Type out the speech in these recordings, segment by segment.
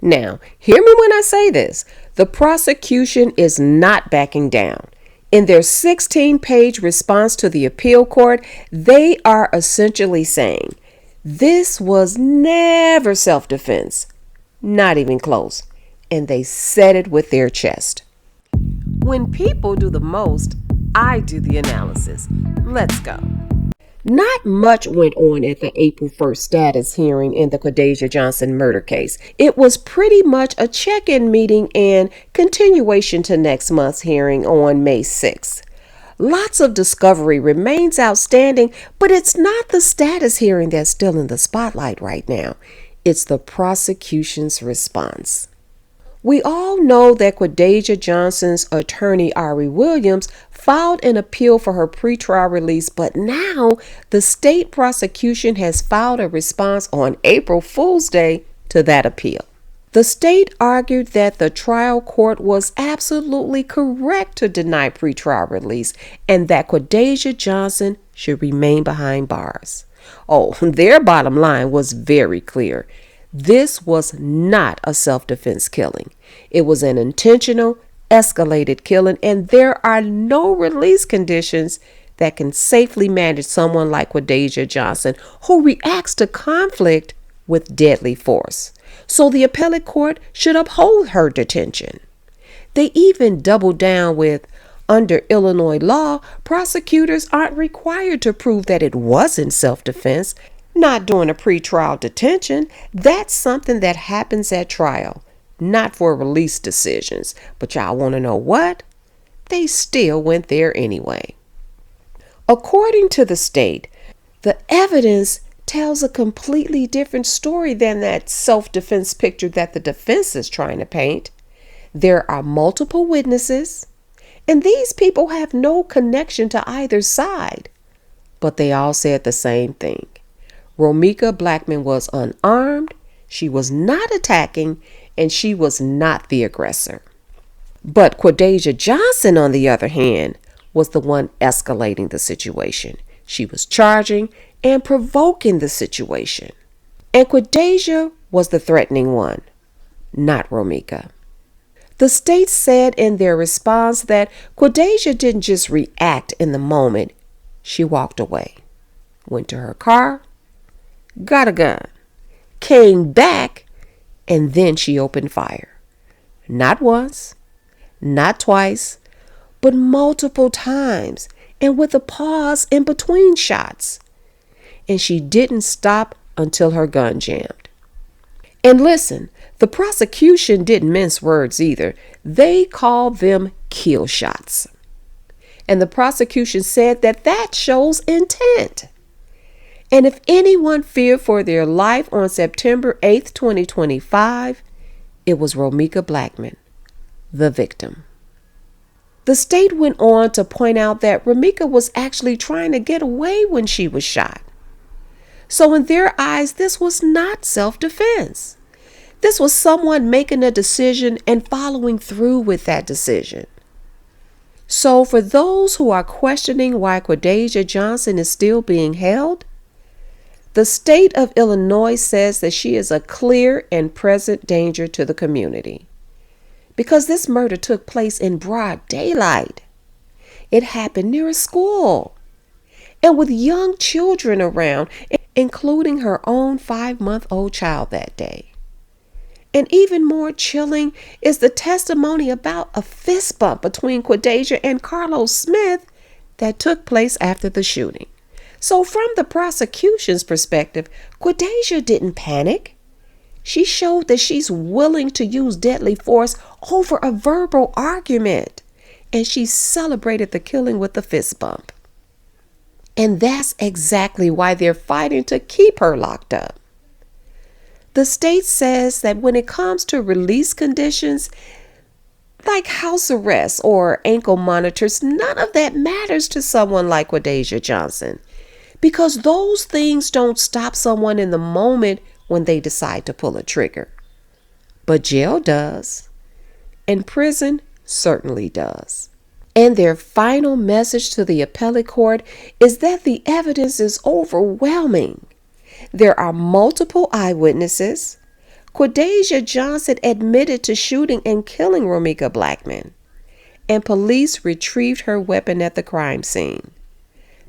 Now, hear me when I say this. The prosecution is not backing down. In their 16-page response to the appeal court, they are essentially saying, this was never self-defense. Not even close. And they said it with their chest. When people do the most, I do the analysis. Let's go. Not much went on at the April 1st status hearing in the Quadajah Johnson murder case. It was pretty much a check-in meeting and continuation to next month's hearing on May 6th. Lots of discovery remains outstanding, but it's not the status hearing that's still in the spotlight right now. It's the prosecution's response. We all know that Quadajah Johnson's attorney, Ari Williams, filed an appeal for her pretrial release, but now the state prosecution has filed a response on April Fool's Day to that appeal. The state argued that the trial court was absolutely correct to deny pretrial release and that Quadajah Johnson should remain behind bars. Oh, their bottom line was very clear. This was not a self-defense killing. It was an intentional, escalated killing, and there are no release conditions that can safely manage someone like Quadajah Johnson, who reacts to conflict with deadly force. So the appellate court should uphold her detention. They even doubled down with, under Illinois law, prosecutors aren't required to prove that it wasn't self-defense. Not during a pretrial detention. That's something that happens at trial, not for release decisions. But y'all want to know what? They still went there anyway. According to the state, the evidence tells a completely different story than that self-defense picture that the defense is trying to paint. There are multiple witnesses, and these people have no connection to either side. But they all said the same thing. Romeka Blackman was unarmed, she was not attacking, and she was not the aggressor. But Quadajah Johnson, on the other hand, was the one escalating the situation. She was charging and provoking the situation. And Quadajah was the threatening one, not Romeka. The state said in their response that Quadajah didn't just react in the moment. She walked away, went to her car, got a gun, came back, and then she opened fire. Not once, not twice, but multiple times, and with a pause in between shots. And she didn't stop until her gun jammed. And listen, the prosecution didn't mince words either. They called them kill shots. And the prosecution said that shows intent. And if anyone feared for their life on September 8th, 2025, it was Romeka Blackman, the victim. The state went on to point out that Romeka was actually trying to get away when she was shot. So in their eyes, this was not self-defense. This was someone making a decision and following through with that decision. So for those who are questioning why Quadajah Johnson is still being held, the state of Illinois says that she is a clear and present danger to the community because this murder took place in broad daylight. It happened near a school and with young children around, including her own 5-month-old child that day. And even more chilling is the testimony about a fist bump between Quadajah and Carlos Smith that took place after the shooting. So from the prosecution's perspective, Quadajah didn't panic. She showed that she's willing to use deadly force over a verbal argument, and she celebrated the killing with the fist bump. And that's exactly why they're fighting to keep her locked up. The state says that when it comes to release conditions, like house arrest or ankle monitors, none of that matters to someone like Quadajah Johnson, because those things don't stop someone in the moment when they decide to pull a trigger. But jail does, and prison certainly does. And their final message to the appellate court is that the evidence is overwhelming. There are multiple eyewitnesses. Quadajah Johnson admitted to shooting and killing Romika Blackman, and police retrieved her weapon at the crime scene.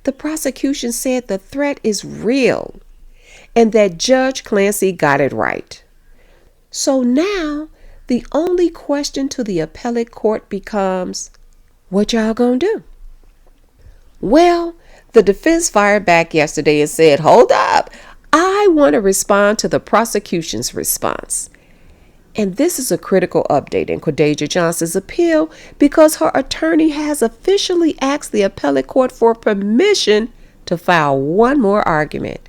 The prosecution said the threat is real and that Judge Clancy got it right. So now the only question to the appellate court becomes, what y'all gonna do? Well, the defense fired back yesterday and said, hold up, I want to respond to the prosecution's response. And this is a critical update in Quadajah Johnson's appeal because her attorney has officially asked the appellate court for permission to file one more argument.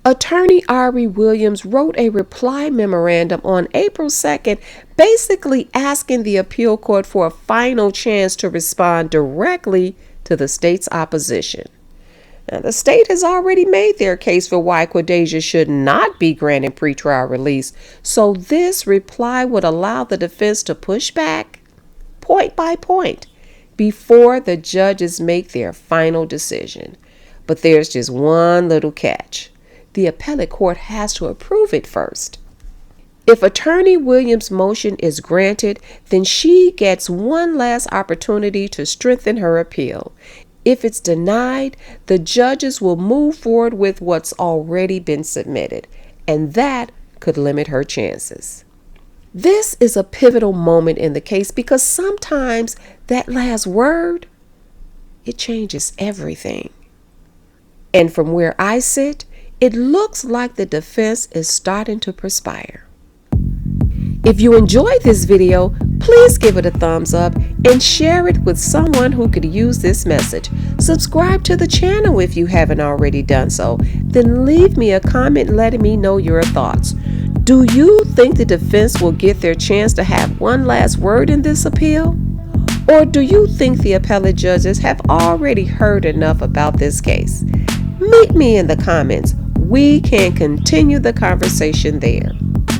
Attorney Ari Williams wrote a reply memorandum on April 2nd, basically asking the appeal court for a final chance to respond directly to the state's opposition. Now, the state has already made their case for why Quadajah should not be granted pretrial release, so this reply would allow the defense to push back point by point before the judges make their final decision. But there's just one little catch. The appellate court has to approve it first. If Attorney Williams' motion is granted, then she gets one last opportunity to strengthen her appeal. If it's denied, the judges will move forward with what's already been submitted, and that could limit her chances. This is a pivotal moment in the case because sometimes that last word, it changes everything. And from where I sit, it looks like the defense is starting to perspire. If you enjoyed this video, please give it a thumbs up and share it with someone who could use this message. Subscribe to the channel if you haven't already done so. Then leave me a comment letting me know your thoughts. Do you think the defense will get their chance to have one last word in this appeal? Or do you think the appellate judges have already heard enough about this case? Meet me in the comments. We can continue the conversation there.